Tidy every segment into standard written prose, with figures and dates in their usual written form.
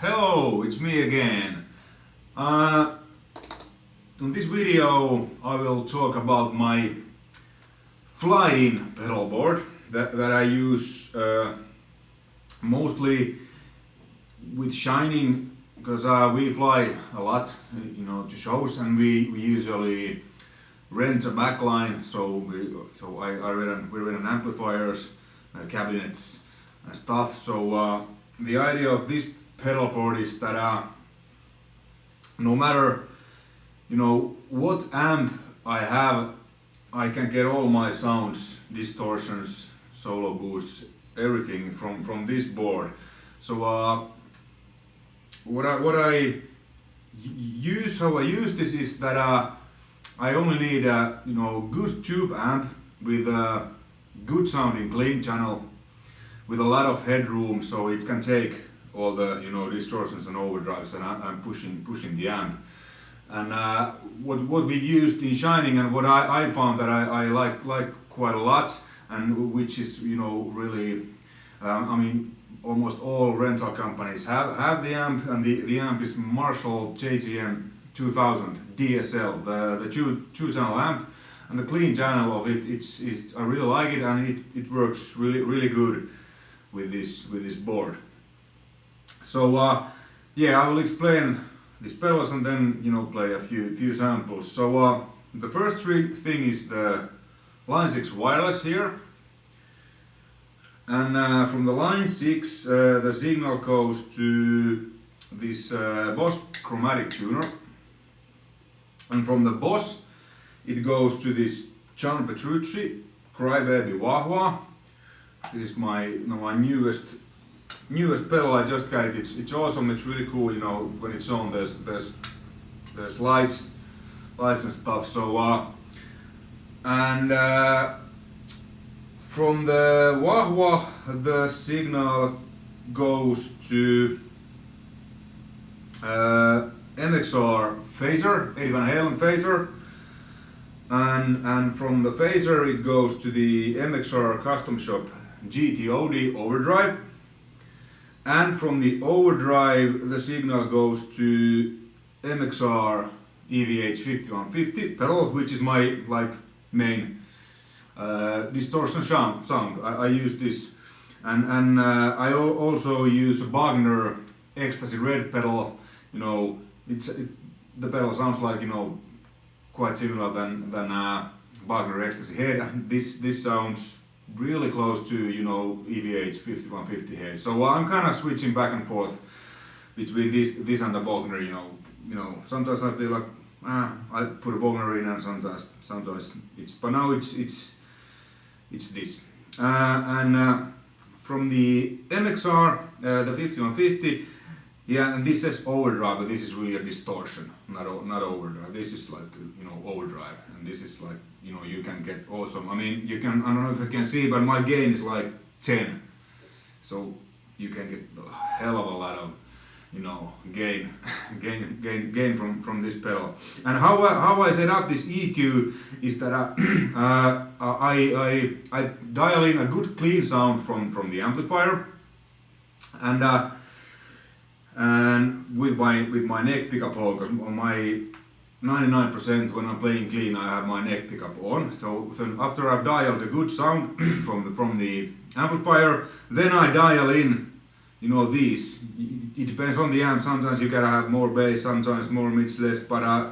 Hello, it's me again. In this video I will talk about my fly-in pedal board that I use mostly with shining, because we fly a lot, to shows, and we usually rent a backline. We rent amplifiers, cabinets and stuff. So the idea of this pedal board is that no matter what amp I have, I can get all my sounds, distortions, solo boosts, everything from this board. So how I use this is that I only need a good tube amp with a good sounding clean channel with a lot of headroom, so it can take all the distortions and overdrives, and I'm pushing the amp. And what we used in shining, and what I found that I like quite a lot, and which is really almost all rental companies have the amp, and the amp is Marshall JCM 2000 DSL, the two channel amp, and the clean channel of it's I really like it, and it works really good with this board. So I will explain these pedals and then play a few samples. So the first thing is the line 6 wireless here, and from the line 6 the signal goes to this Boss chromatic tuner, and from the Boss it goes to this John Petrucci Crybaby Wah Wah. This is my newest pedal. I just got it. It's awesome. It's really cool. When it's on, there's lights and stuff. So from the Wah Wah the signal goes to MXR phaser, Eddie Van Halen phaser, and from the phaser it goes to the MXR Custom Shop GTOD overdrive, and from the overdrive the signal goes to MXR EVH 5150 pedal, which is my main distortion sound. I use this, and I also use a Wagner Ecstasy Red pedal. The pedal sounds like quite similar than Wagner Ecstasy Head. This sounds really close to EVH 5150 head. So I'm kind of switching back and forth between this and the Wagner. Sometimes I feel like I put a Wagner in, and sometimes but now it's this. And from the MXR the 5150, and this says overdrive, but this is really a distortion, not overdrive. This is overdrive, and this is you can get awesome. I don't know if you can see, but my gain is 10, so you can get a hell of a lot of gain from this pedal. And how I set up this EQ is that I dial in a good clean sound from the amplifier, and with my neck pickup on, because my 99% when I'm playing clean I have my neck pickup on. So after I've dialed a good sound from the amplifier, then I dial in these. It depends on the amp. Sometimes you gotta have more bass, sometimes more mids, less, but I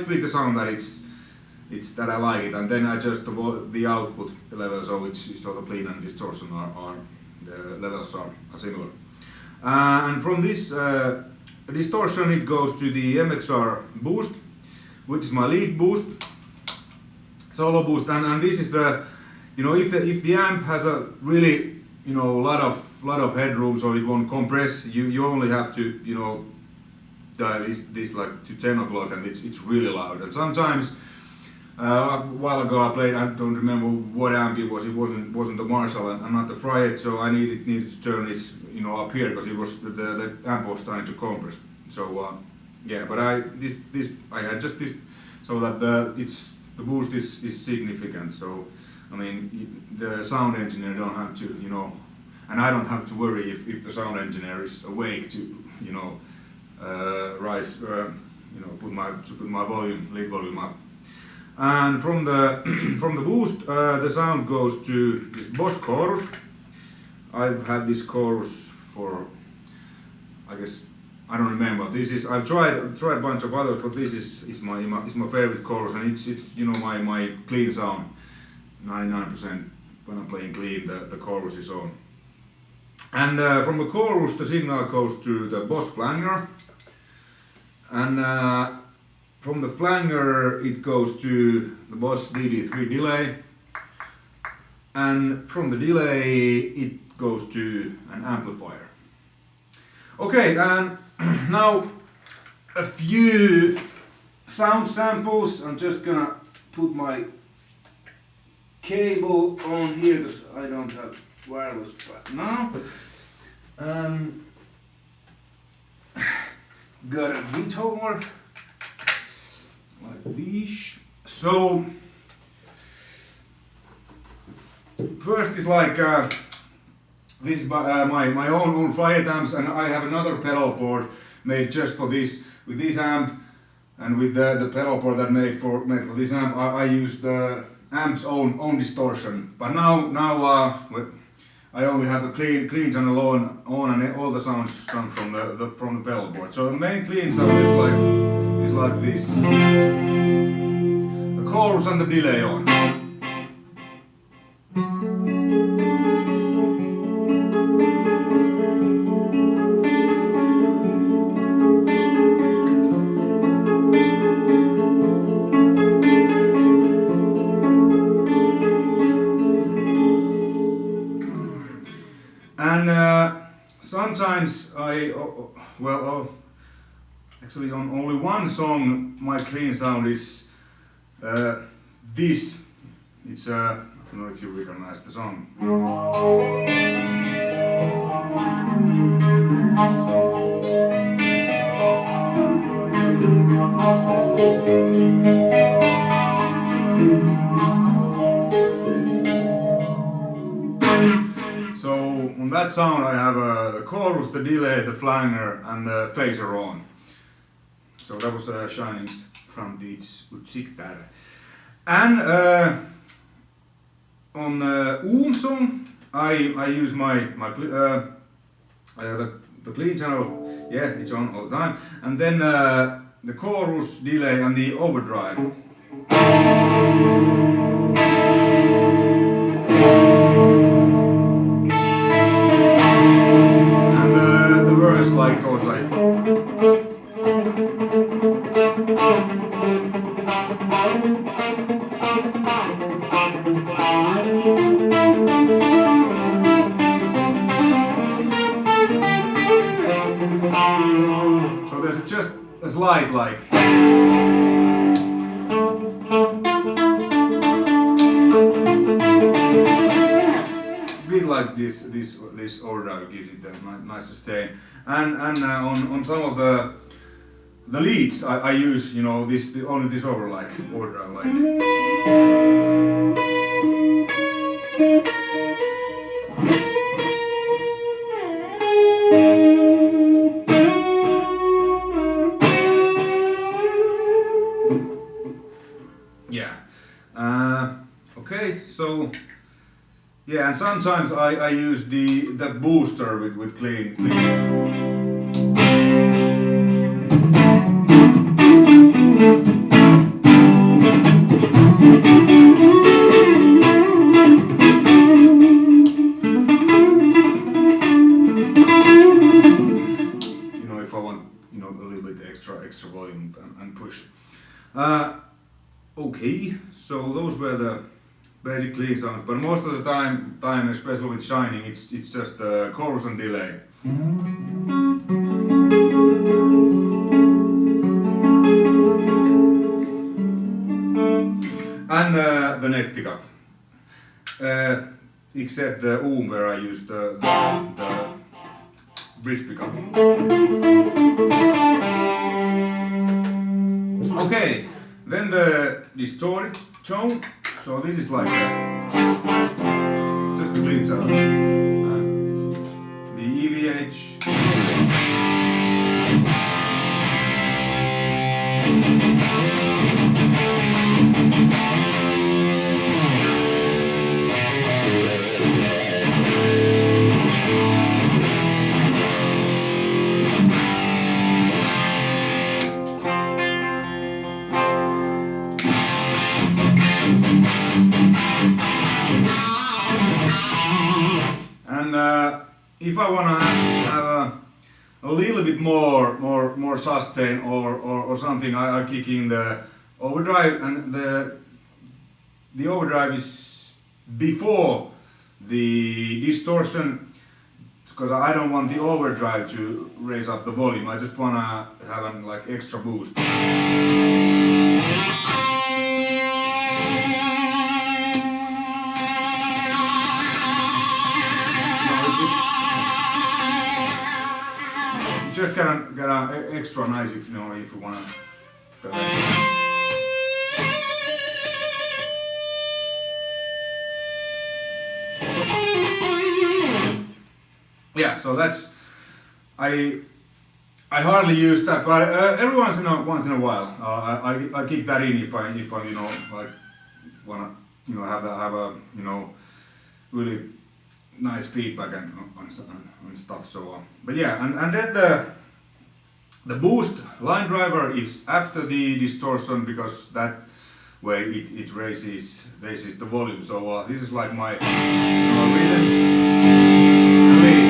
tweak the sound that it's that I like it, and then I adjust the output level so the clean and distortion are the levels are similar. And from this distortion it goes to the MXR boost, which is my lead boost, solo boost, and this is the if the amp has a really lot of headroom, so it won't compress, you only have to dial this to 10 o'clock, and it's really loud. And sometimes a while ago I played, I don't remember what amp it wasn't the Marshall and not the Fryette, so I needed to turn this up here, because it was the amp was starting to compress. So but I had just this so that the boost is significant. So the sound engineer don't have to and I don't have to worry if the sound engineer is awake to rise put my volume, lead volume up. And from the from the boost, the sound goes to this Boss chorus. I've had this chorus for, I guess, I don't remember. This is, I've tried a bunch of others, but this is my favorite chorus, and it's my clean sound. 99% when I'm playing clean, the chorus is on. And from the chorus, the signal goes to the Boss flanger, and from the flanger it goes to the Boss DD3 delay, and from the delay it goes to an amplifier. Okay, and now a few sound samples. I'm just gonna put my cable on here because I don't have wireless right now. Got a guitar like this. So first is like this is my own fire amps, and I have another pedal board made just for this, with this amp, and with the pedal board that made for this amp. I use the amp's own distortion, but now I only have the clean channel on, and all the sounds come from the pedal board. So the main clean sound is like this. The chorus and the delay on. And sometimes actually on only one song my clean sound is this. It's I don't know if you recognize the song. So on that sound I have the chorus, the delay, the flanger, and the phaser on. So that was Shining from this Musikter. And on Oom song I use the clean channel. Yeah, it's on all the time. And then the chorus, delay, and the overdrive. And the verse like goes like. So there's just a slight like. Bit like this overdrive gives it a nice sustain, and on some of the leads I use only this overdrive like. Yeah. Okay, so yeah, and sometimes I use the booster with clean. If I want a little bit extra volume and push. Okay, so those were the basic clean sounds, but most of the time, especially with Shining, it's just the chorus and delay. And the neck pickup. Except the Oom where I use the bridge pickup. Okay, then the distorted tone. So this is like just a clean sound. if I wanna have a little bit more sustain or something, I kick in the overdrive, and the overdrive is before the distortion, because I don't want the overdrive to raise up the volume. I just wanna have an like extra boost. Just get extra nice if you wanna. Yeah, so that's I hardly use that, but every once in a while I kick that in if I like wanna have a really nice feedback and stuff. So but yeah, and then the boost line driver is after the distortion, because that way it raises the volume. So this is like my rhythm and lead.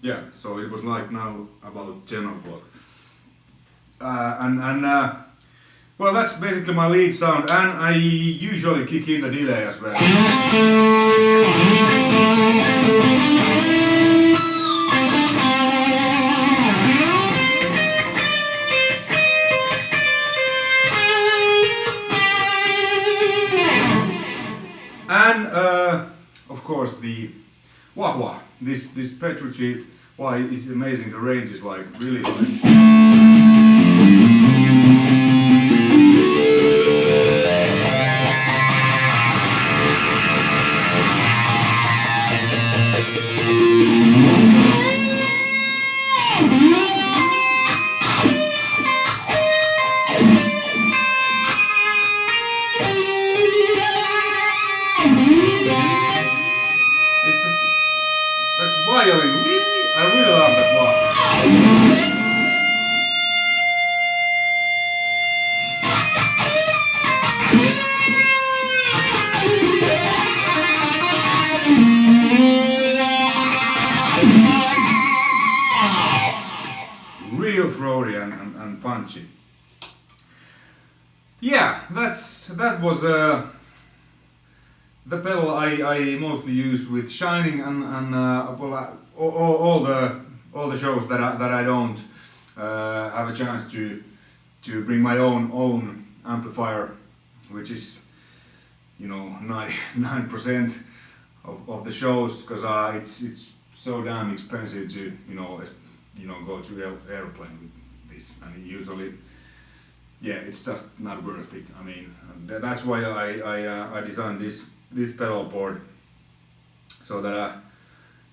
Yeah, so it was like now about 10 o'clock. Well, that's basically my lead sound, and I usually kick in the delay as well. And of course the wah-wah, this Petrucci wah is amazing. The range is like really like. Violin, I really love that one. Real throaty and punchy. Yeah, that was the pedal I mostly use with Shining and all the shows that I don't have a chance to bring my own amplifier, which is 99% of the shows, because it's so damn expensive to go to airplane with this, and usually it's just not worth it. I mean, that's why I designed this pedalboard, so that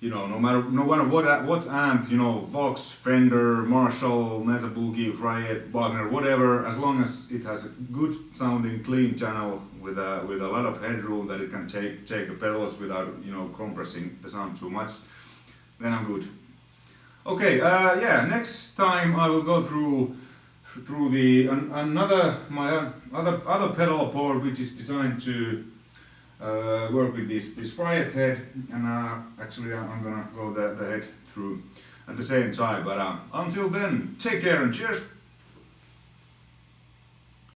no matter what amp, Vox, Fender, Marshall, Mesa Boogie, Fryette, Wagner, whatever, as long as it has a good sounding clean channel with a lot of headroom that it can take the pedals without compressing the sound too much, then I'm good. Okay, next time I will go through my other pedal board, which is designed to work with this Fryette head, and actually I'm gonna go the head through at the same time. But until then, take care and cheers.